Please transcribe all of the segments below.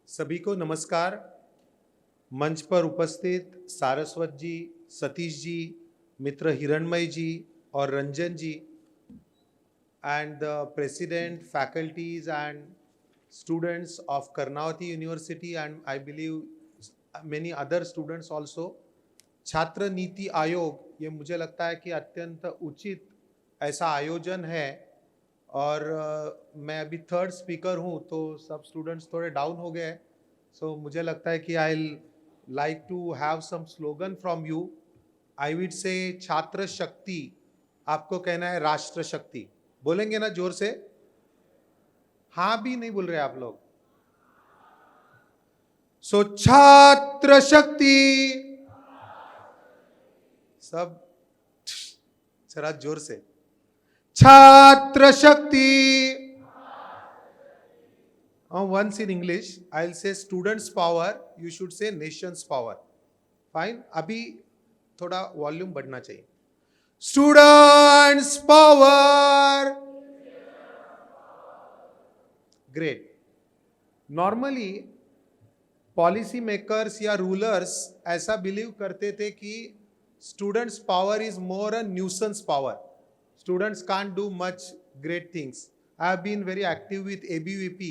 सभी को नमस्कार। मंच पर उपस्थित सारस्वत जी, सतीश जी, मित्र हिरणमय जी और रंजन जी, and the president, faculties and students of Karnavati University, and I believe many other students also. छात्र नीति आयोग, ये मुझे लगता है कि अत्यंत उचित ऐसा आयोजन है। और मैं अभी थर्ड स्पीकर हूँ तो सब स्टूडेंट्स थोड़े डाउन हो गए। सो मुझे लगता है कि I like to have some slogan from you. I would say छात्र शक्ति, आपको कहना है राष्ट्र शक्ति। बोलेंगे ना जोर से? हाँ भी नहीं बोल रहे आप लोग। सो छात्र शक्ति, सब जरा जोर से। छात्र शक्ति। Once in English, I'll say students power, you should say nations power. Fine? अभी थोड़ा वॉल्यूम बढ़ना चाहिए। Students power. Great. Normally, policy makers या रूलर्स ऐसा बिलीव करते थे कि students power is more a nuisance power. Students can't do much great things. I have been very active with ABVP.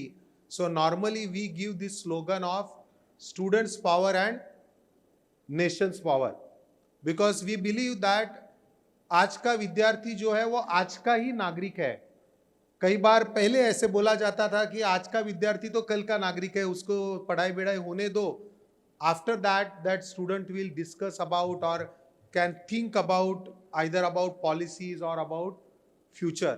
So normally we give this slogan of students power and nations power. Because we believe that आज का विद्यार्थी जो है वो आज का ही नागरिक है. कई बार पहले ऐसे बोला जाता था कि आज का विद्यार्थी तो कल का नागरिक है, उसको पढ़ाई बिढ़ाई होने दो. After that student will discuss about और can think about either about policies or about future.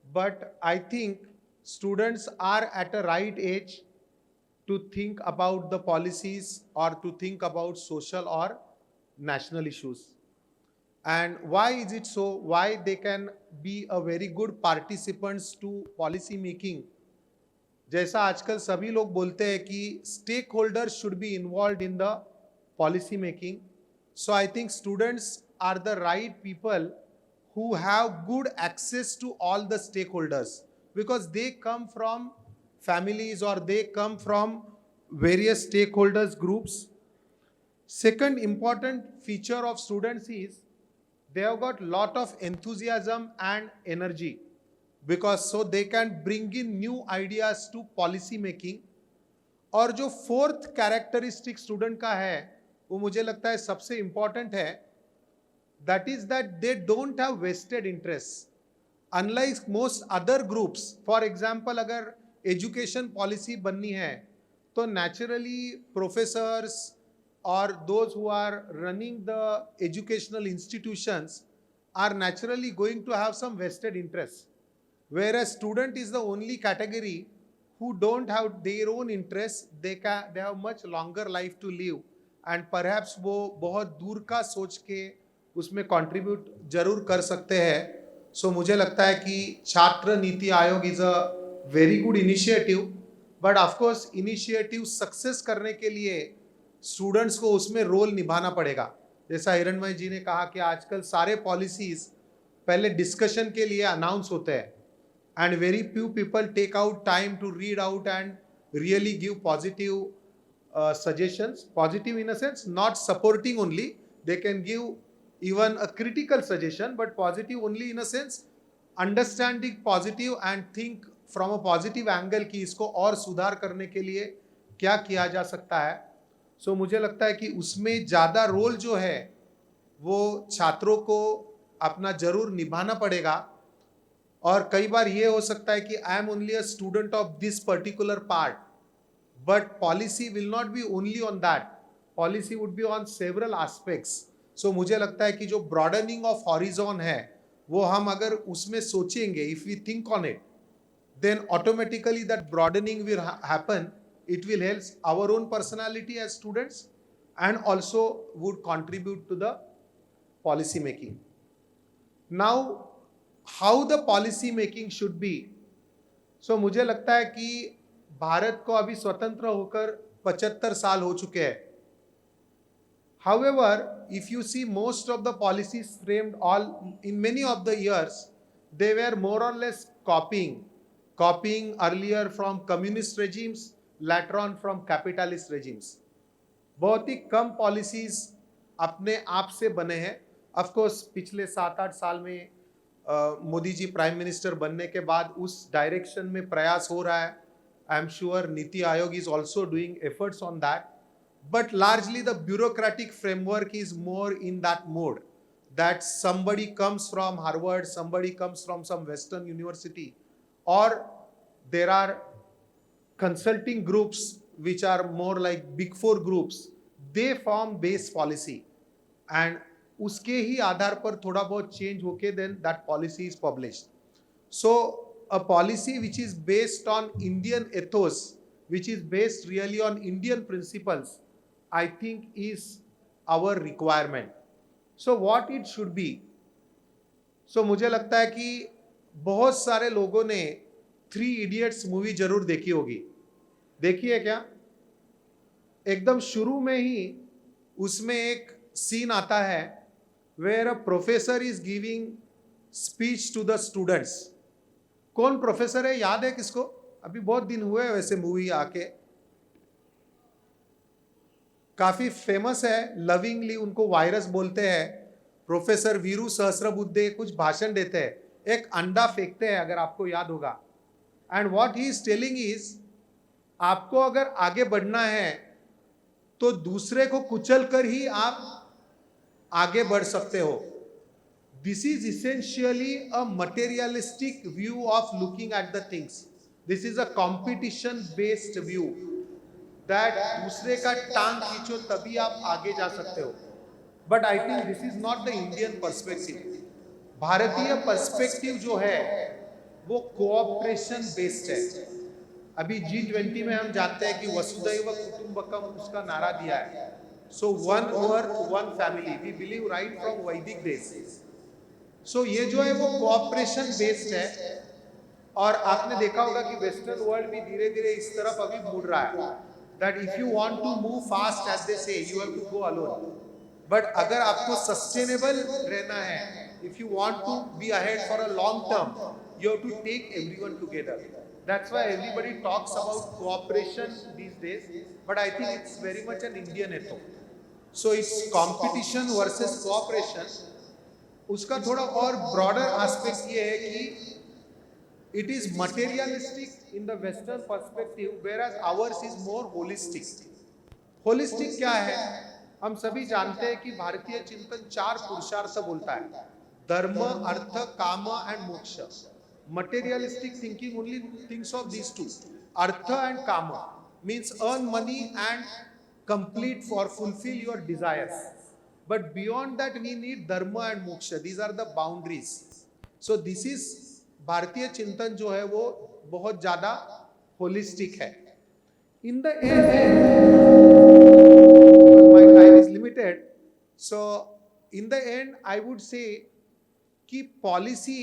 But I think students are at a right age to think about the policies or to think about social or national issues. And why is it so? Why they can be a very good participants to policy making? जैसा आजकल सभी लोग बोलते हैं कि stakeholders should be involved in the policy making. So I think students are the right people who have good access to all the stakeholders because they come from families or they come from various stakeholders groups. Second important feature of students is they have got lot of enthusiasm and energy because so they can bring in new ideas to policy making. और जो fourth characteristic student का है वो मुझे लगता है सबसे important है. That is that they don't have vested interests. Unlike most other groups, for example, अगर education policy बननी है तो naturally professors or those who are running the educational institutions are naturally going to have some vested interests. Whereas student is the only category who don't have their own interests, they have much longer life to live and perhaps वो बहुत दूर का सोच के उसमें contribute जरूर कर सकते हैं. सो मुझे लगता है कि छात्र NITI Aayog is a very good initiative. But of course initiative success करने के लिए स्टूडेंट्स को उसमें रोल निभाना पड़ेगा. जैसा हिरणमय जी ने कहा कि आजकल सारे पॉलिसीज पहले डिस्कशन के लिए अनाउंस होते हैं and very few people take out time to read out and really give positive suggestions. Positive in a sense, not supporting only. They can give even a critical suggestion, but positive only in a sense, understanding positive and think from a positive angle कि इसको और सुधार करने के लिए क्या किया जा सकता है. सो मुझे लगता है कि उसमें ज़्यादा रोल जो है वो छात्रों को अपना जरूर निभाना पड़ेगा. और कई बार ये हो सकता है कि I am only a student of this particular part, but policy will not be only on that. Policy would be on several aspects. So मुझे लगता है कि जो broadening of horizon है वो हम अगर उसमें सोचेंगे, if we think on it, then automatically that broadening will happen. It will help our own personality as students and also would contribute to the policy making. Now, how the policy making should be? So मुझे लगता है कि भारत को अभी स्वतंत्र होकर 75 साल हो चुके हैं. However, if you see most of the policies framed all in many of the years, they were more or less copying earlier from communist regimes later on from capitalist regimes. बहुत ही कम पॉलिसीज अपने आप से बने हैं. Of course पिछले 7-8 साल में Modi ji prime minister बनने के बाद उस डायरेक्शन में प्रयास हो रहा है. I am sure NITI Aayog is also doing efforts on that, but largely the bureaucratic framework is more in that mode that somebody comes from Harvard, somebody comes from some Western university, or there are consulting groups which are more like big four groups, they form base policy and uske hi aadhar par thoda bahut change hoke then that policy is published. So a policy which is based on Indian ethos, which is based really on Indian principles, I think is our requirement. So what it should be? So मुझे लगता है कि बहुत सारे लोगों ने 3 idiots movie जरूर देखी होगी. देखी है क्या? एकदम शुरू में ही उसमें एक सीन आता है where a professor is giving speech to the students. कौन प्रोफेसर है, याद है किसको? अभी बहुत दिन हुए वैसे मूवी आके. काफी फेमस है, लविंगली उनको वायरस बोलते हैं. प्रोफेसर वीरू सहस्रबुद्धे कुछ भाषण देते हैं, एक अंडा फेंकते हैं अगर आपको याद होगा. And what he is telling is, आपको अगर आगे बढ़ना है तो दूसरे को कुचल कर ही आप आगे बढ़ सकते हो. This is essentially a materialistic view of looking at the things. This is a competition based view that दूसरे का टांग खींचो तभी आप आगे जा सकते हो. But I think this is not the Indian perspective. भारतीय पर्सपेक्टिव जो है वो कोऑपरेशन बेस्ड है. अभी G20 में हम जानते हैं कि वसुधैव कुटुंबकम उसका नारा दिया है. So one earth one family, we believe right from Vedic days. सो ये जो है वो कोऑपरेशन बेस्ड है. और आपने देखा होगा कि वेस्टर्न वर्ल्ड भी धीरे धीरे इस तरफ अभी मुड़ रहा है. That if you want to move fast, as they say, you have to go alone. But अगर आपको sustainable रहना है, if you want to be ahead for a long term, you have to take everyone together. That's why everybody talks about cooperation these days, but I think it's very much an Indian ethos. So it's competition versus cooperation. उसका थोड़ा और broader aspect ये है कि it is materialistic in the Western perspective, whereas ours is more holistic. Holistic क्या है? हम सभी जानते हैं कि भारतीय चिंतन 4 पुरुषार्थ बोलता है: धर्म, अर्थ, काम एंड मोक्ष. Materialistic thinking only thinks of these two, artha and kama, means earn money and complete for fulfill your desires. But beyond that we need dharma and moksha. These are the boundaries. So this is भारतीय चिंतन जो है वो बहुत ज्यादा holistic है. In the end my time is limited, so in the and I would say कि policy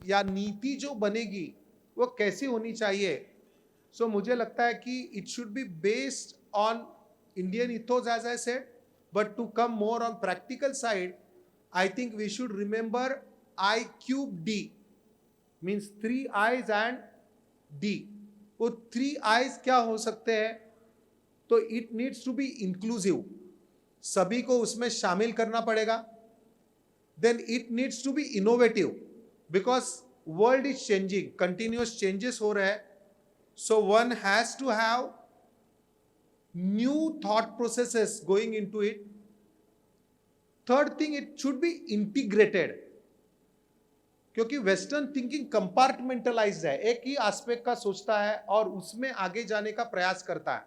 या नीति जो बनेगी वो कैसी होनी चाहिए. सो मुझे लगता है कि it should be based on Indian ethos as I said, but to come more on practical side, I think we should remember I3D means 3 I's and D. वो 3 I's क्या हो सकते हैं? तो it needs to be inclusive, सभी को उसमें शामिल करना पड़ेगा. Then it needs to be innovative, because world is changing, continuous changes हो रहे हैं. So one has to have new thought processes going into it. Third thing, it should be integrated, क्योंकि वेस्टर्न थिंकिंग कंपार्टमेंटलाइज्ड है, एक ही aspect का सोचता है और उसमें आगे जाने का प्रयास करता है.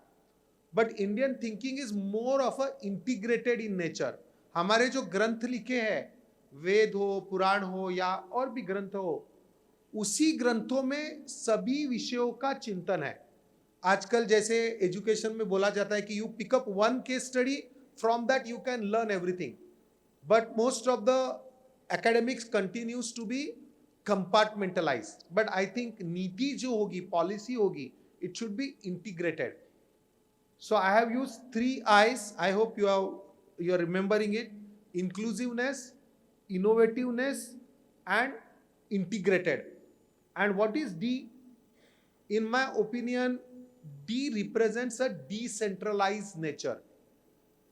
But Indian thinking is more of a integrated in nature. हमारे जो ग्रंथ लिखे हैं, वेद हो, पुराण हो या और भी ग्रंथ हो, उसी ग्रंथों में सभी विषयों का चिंतन है. आजकल जैसे एजुकेशन में बोला जाता है कि you pick up one case study, from that you can learn everything. But most of the academics continues to be compartmentalized. But I think नीति जो होगी, policy होगी, it should be integrated. So I have used 3 I's. I hope you are remembering it: inclusiveness, innovativeness, and integrated. And what is D? In my opinion, D represents a decentralized nature.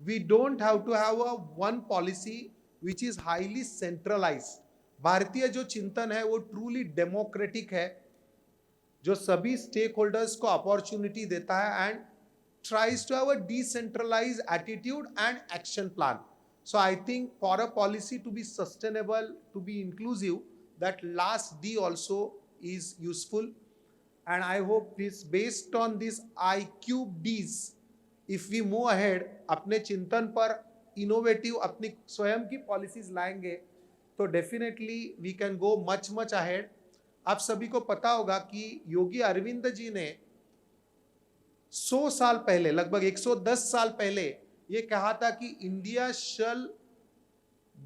We don't have to have a one policy which is highly centralized. भारतीय जो चिंतन है वो truly democratic है, जो सभी stake holders को opportunity देता है and tries to have a decentralized attitude and action plan. So I think for a policy to be sustainable, to be inclusive, that last D also is useful. And I hope this, based on this I cube Ds, if we move ahead, अपने चिंतन पर innovative अपनी स्वयं की policies लाएंगे तो definitely we can go much much ahead. आप सभी को पता होगा कि योगी अरविंद जी ने 100 साल पहले, लगभग 110 साल पहले ये कहा था कि India shall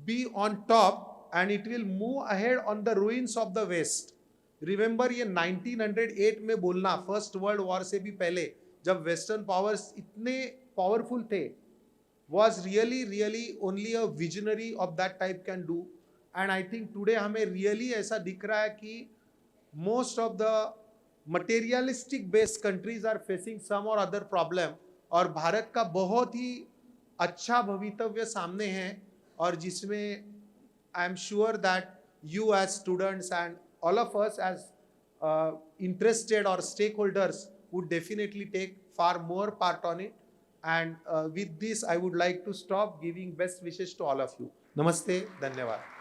be on top and it will move ahead on the ruins of the west. Remember ये 1908 में बोलना, फर्स्ट वर्ल्ड वॉर से भी पहले, जब वेस्टर्न पावर्स इतने पावरफुल थे, was really only a visionary of that type can do. And I think today हमें really ऐसा दिख रहा है कि most of the materialistic based countries are facing some or other problem, और भारत का बहुत ही अच्छा भवितव्य सामने है, और जिसमें I am sure that you as students and all of us as interested or stakeholders would definitely take far more part on it. And with this I would like to stop, giving best wishes to all of you. Namaste, धन्यवाद.